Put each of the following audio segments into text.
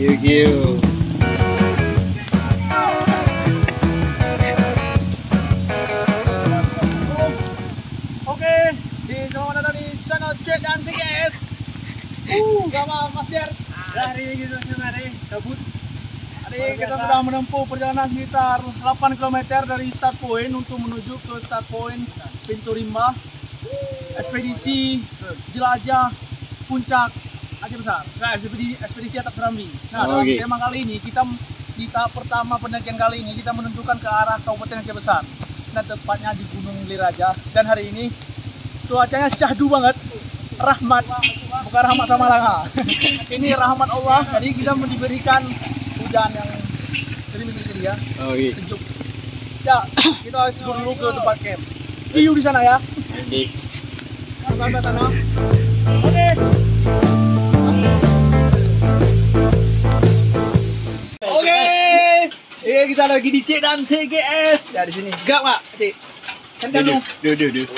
Giu. Oke, selamat datang di channel Cek dan TGS. Sama Mas Jer. Hari ini kita sebenarnya kabut. Hari ini kita sudah menempuh perjalanan sekitar 8 km dari start point untuk menuju ke start point Pintu Rimba. Ekspedisi jelajah puncak Aceh Besar. Nah, ekspedisi Atap Serambi. Nah, dalam tema kali ini kita di tahap pertama pendakian kali ini kita menentukan ke arah Kabupaten Aceh Besar. Dan tepatnya di Gunung Liraja. Dan hari ini cuacanya syahdu banget, rahmat, bukan rahmat sama langa. Ini rahmat Allah, jadi kita diberikan hujan yang gerimis-gerimis ya, sejuk. Ya, kita harus dulu ke tempat camp. See you di sana ya. Sampai sana. Oke. Kita lagi di Cek dan TGS. Ya di sini. Gak Pak, Cek. Kan lu.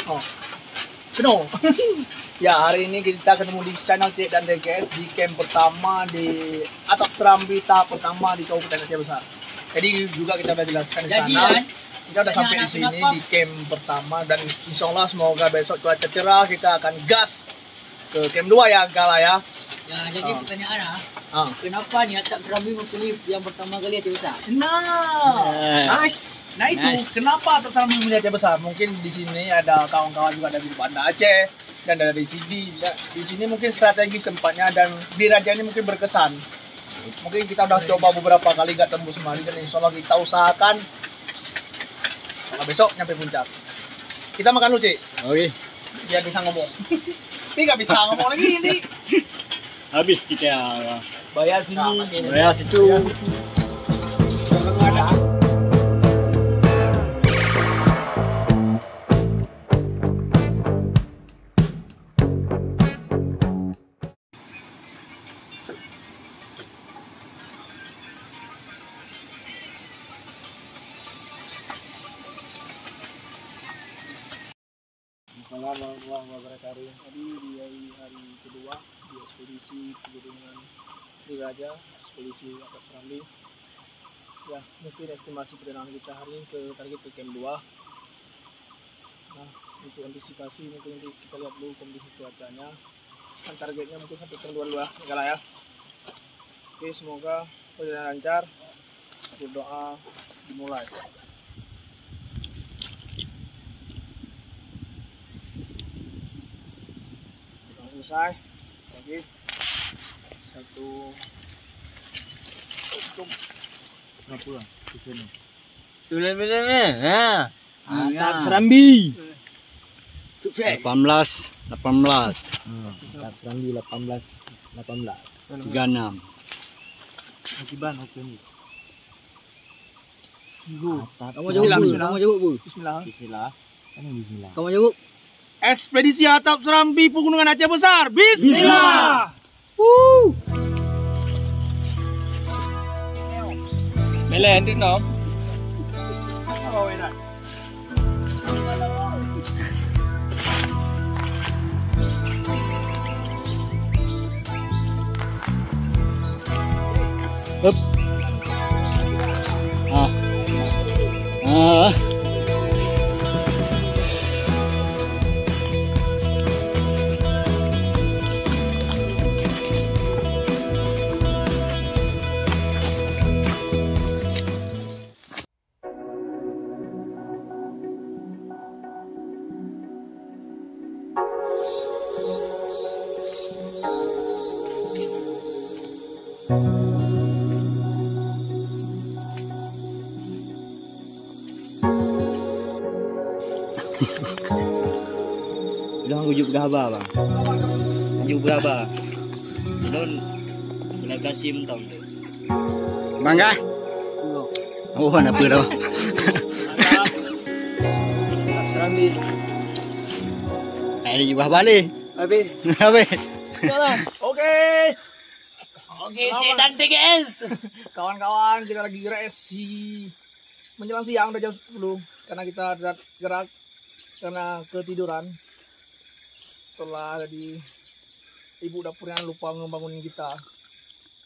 Oh. Keno. Ya, hari ini kita ketemu di channel Cek dan TGS di camp pertama di Atap Serambi tahap pertama di Kabupaten Aceh Besar. Jadi juga kita udah jelaskan di sana. Kita udah sampai di sini di camp pertama dan insya Allah semoga besok cuaca cerah kita akan gas ke camp 2 ya, Gala ya. Ya, jadi pertanyaan kenapa nih Atap Serambi memilih yang pertama kali Aceh Besar? Nice. Nah itu kenapa Atap Serambi memilih Aceh Besar? Mungkin di sini ada kawan-kawan juga dari Banda Aceh dan dari sini. Di sini mungkin strategis tempatnya dan di Raja ini mungkin berkesan. Mungkin kita udah coba beberapa kali gak tembus kemari dan insya Allah kita usahakan kalau besok nyampe puncak. Kita makan dulu, Cik. Oke. Biar bisa ngomong. Ini gak bisa ngomong lagi ini. Habis kita Bayar sini. bayar situ. Assalamualaikum warahmatullahi wabarakatuh. Tadi di hari kedua di ekspedisi Pegunungan Liraja, ekspedisi Atap Serambi. Ya, mungkin estimasi perjalanan kita hari ini ke target ke camp 2. Nah, untuk antisipasi mungkin nanti kita lihat dulu kondisi cuacanya. Kan targetnya mungkin sampai camp 2 dulu ya, enggak lah ya. Oke, semoga perjalanan lancar. Berdoa dimulai. Selesai lagi satu berapa Atap Serambi 18 Atap Serambi 18 36 Akiban hotel ni. Kamu jawab Bu. Bismillah. Kamu jawab. Ekspedisi Atap Serambi Pegunungan Aceh Besar. Bismillah. Melen din no. Oh, enak. Up. Udah ujuk berapa bang? Ujuk berapa? Belum selekasi mentong tu. Mangga. Oh, nak apa dah? Atap Serambi. Ada juga balik. Habis. Habis. Oke. Oke, Cek dan TGS. Kawan-kawan, kita lagi resi menjelang siang udah jam 10 karena kita gerak karena ketiduran. Setelah tadi ibu dapurnya lupa ngebangunin kita.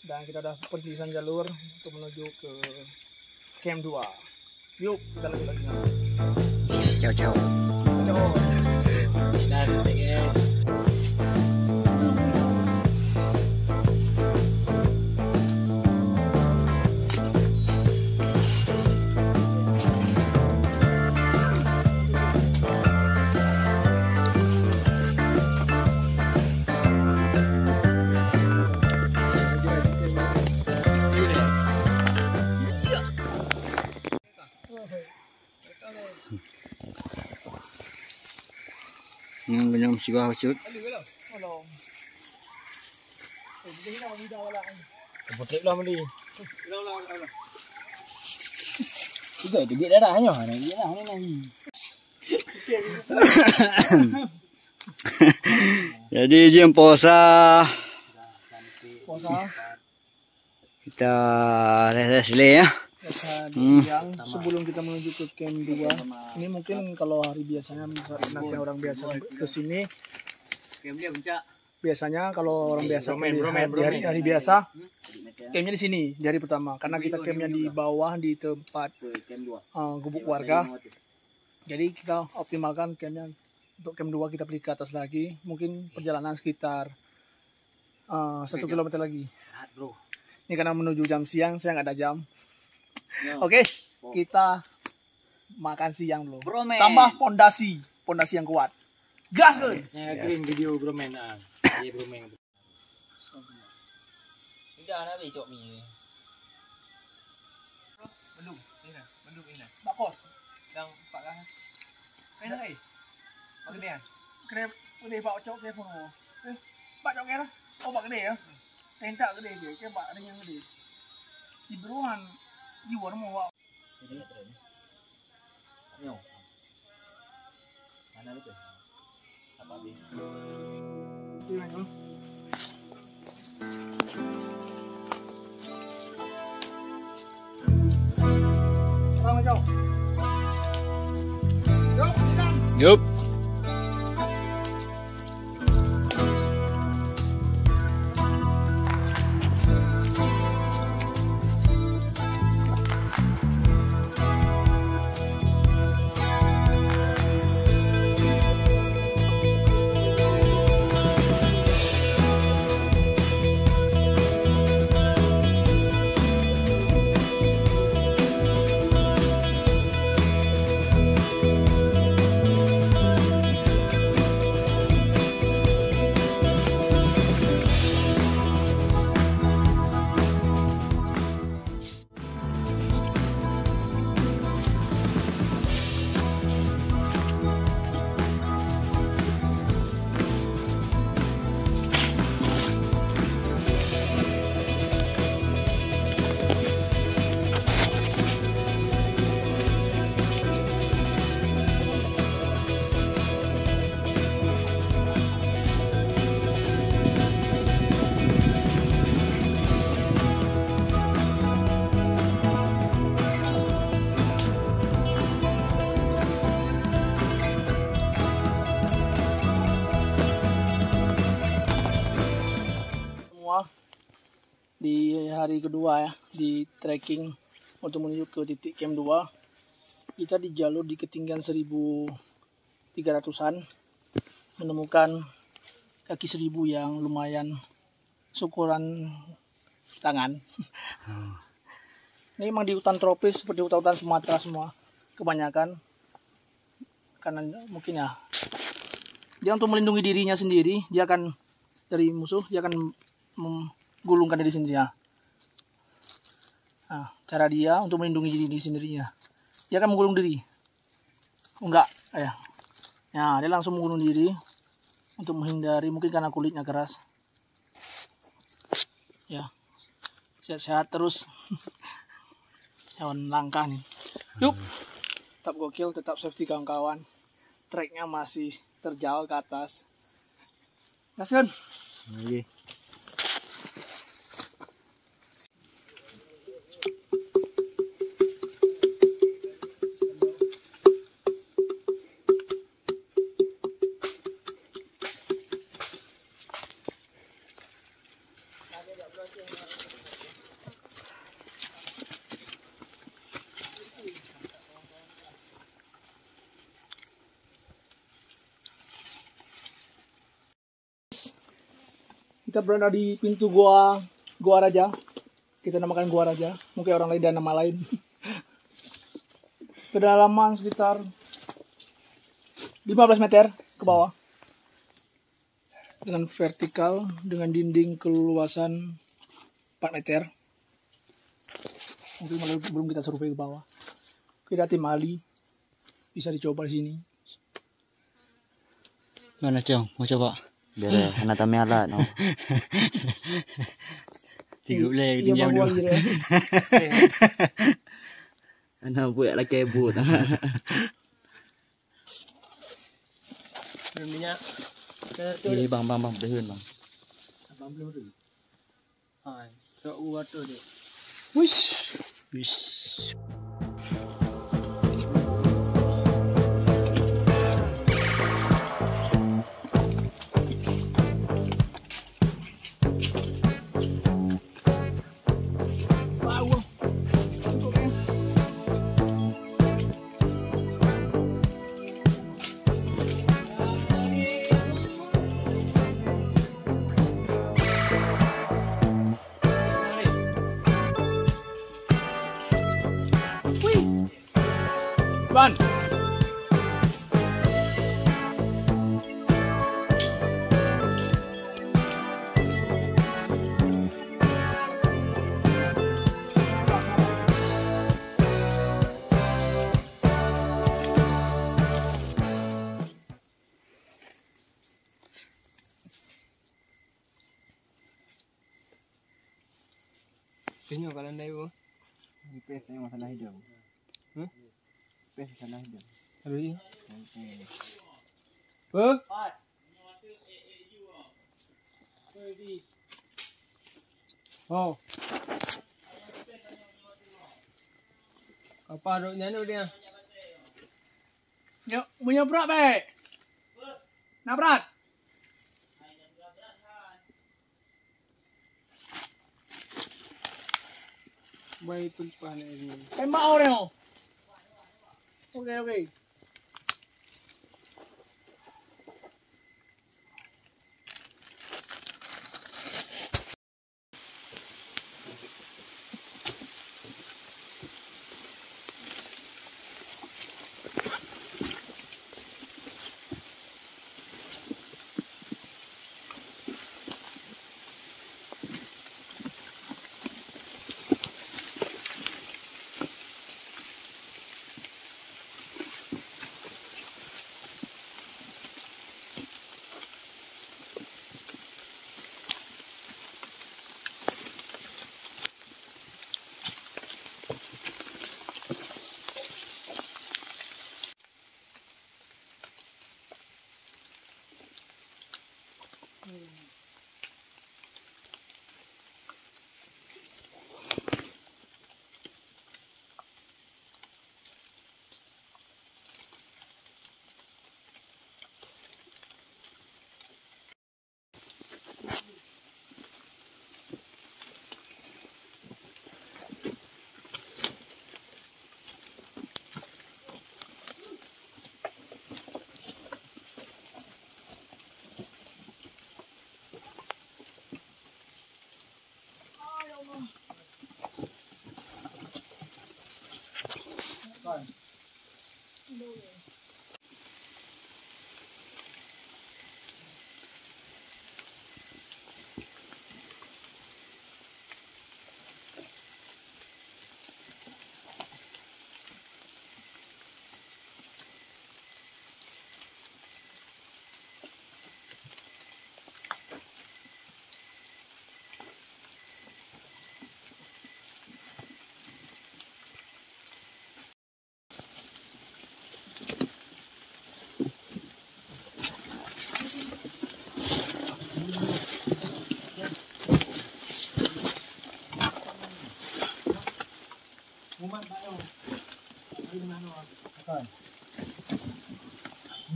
Dan kita udah perpisahan jalur untuk menuju ke camp 2. Yuk, kita lanjut lagi. Ciao ciao. Ciao. Dan guys. Yang kenyang si bawah cut. Hello. Jadi nak video wala. Potret lah mandi. Juga tu dia dah hanya hari ni lah ni. Jadi jam puasa Puasa. kita rest ya. Siang sebelum kita menuju ke camp 2. Ini mungkin kalau hari biasanya misalnya orang biasa ke sini. Camp dia puncak. Biasanya kalau orang biasa di hari biasa campnya di sini di hari pertama karena kita campnya di bawah di tempat gubuk warga. Jadi kita optimalkan campnya untuk camp 2 kita pergi ke atas lagi. Mungkin perjalanan sekitar 1 kilometer lagi. Ini karena menuju jam siang saya nggak ada jam. Oke, kita makan siang dulu. Bromen. Tambah pondasi yang kuat. Gas dulu. Kirim video bromen ah. Dia bromen. Tidak nak beli cok mi. Belum ini. Pak Kos. Đang Pak Kang. Cái này. Pak cái này. Cái này Pak cok cái phone hồ. Pak cok cái đó. Ô Pak cái này á. Tên tạo cái này để cái Pak đây yang gede. Di beruan jiwa mau Pak. Ayo. Mana lu tu? Apa dia? Gimana? Sama jauh. Yuk, silakan. Yup. Di hari kedua ya di trekking untuk menuju ke titik camp 2. Kita di jalur di ketinggian 1300-an menemukan kaki 1000 yang lumayan ukuran tangan. Ini memang di hutan tropis seperti hutan-hutan Sumatera semua kebanyakan, karena mungkin ya dia untuk melindungi dirinya sendiri, dia akan dari musuh, dia akan gulungkan diri sendirinya. Nah, cara dia untuk melindungi diri sendirinya, dia akan menggulung diri. Enggak, ya, dia langsung menggulung diri untuk menghindari, mungkin karena kulitnya keras. Ya, sehat-sehat terus. Hewan langka nih. Yuk, tetap gokil, tetap safety kawan-kawan. Treknya masih terjal ke atas. Gaskan. Lagi. Kita berada di pintu Gua Raja. Kita namakan Gua Raja. Mungkin orang lain dan nama lain. Kedalaman sekitar 15 meter ke bawah. Dengan vertikal, dengan dinding keluasan 4 meter. Mungkin belum kita survei ke bawah. Kita tim ahli. Bisa dicoba di sini. Mana Cong? Mau coba? Biar anak kami alat no. Sigup leh Iya, diam bawa dulu. gitu ya. Anak buat lah kebut. Minyak. Ini bang behun bang. Abang belum tu. Hai, so uat tu dia. Wish. Wish. Wow. Untuk ni. Run. Kayaknya kalau naik bu, Pes ni masalah hidup. Pes masalah hidup. habis ni. Oh. Apa duduknya ni dia? Yuk, punya berat baik. Nak berat? Baik tulpah ni. Tembak orang ni. Okey, okey.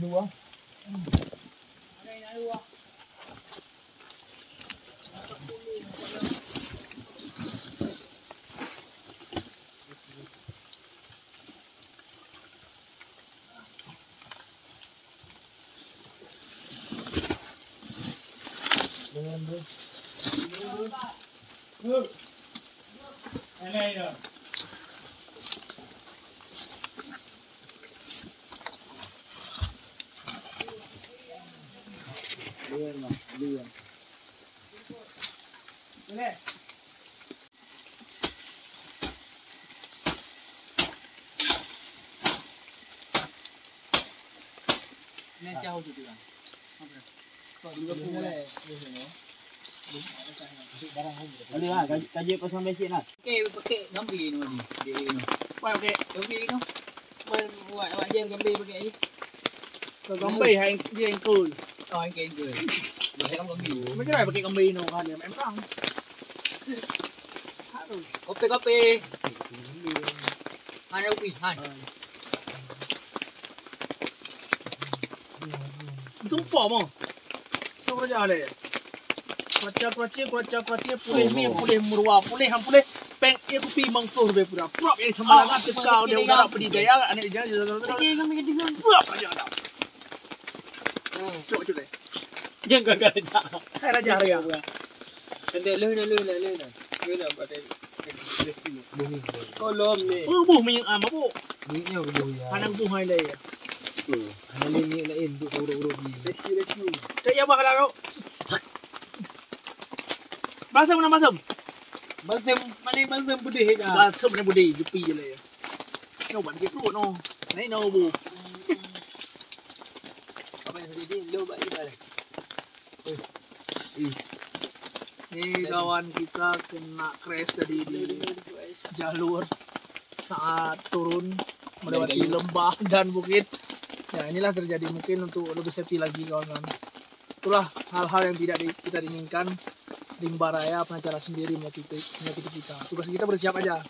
Dua. Ada yang dua. Ini jauh juga. Boleh lah, kaji pasang basic lah. Okay, pakai gambar ni. Dia ni. Wah, okey. Gambar ni. Buat jam gambar pakai ni. So, gambar yang dia yang cool. Oh, okay, good. Boleh kamu gambar. Macam mana pakai gambar ni kan dia main perang. Kopi. Han kopi, Han. Tumpah mo. So kerja ada. Kuaca pulih mi pulih murwa pulih ham pulih peng ia kopi mangtur be pura. Prap yang semalangan tekau dia udah pedi gaya anak dia Okay, kami kena dengar. prap aja ada. Coba deh. Jangan gagal aja. Hai raja harga. Kendek lu dah. Lu dah pakai bumi. Kolom ni. Buh mi yang ama bu. Bunyinya bumi ya. Hanang buh hai dai. Hanya ni nak in untuk urut-urut ni. Rescue. Tak ya bakal kau. Basam mana basam? Balsam putih dah. Basam mana budi jepi je lah ya. Kau buat dia perut no. Naik no bu. Apa yang tadi lu buat juga lah. Ni kawan kita kena crash tadi di jalur saat turun melewati lembah dan bukit. Ya inilah terjadi mungkin untuk lebih safety lagi kawan-kawan. Itulah hal-hal yang tidak kita inginkan. Rimba Raya pengacara sendiri menyakiti kita. Tugas kita bersiap aja.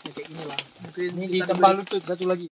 Ya kayak inilah. Mungkin Ni kita ditambah lutut satu lagi.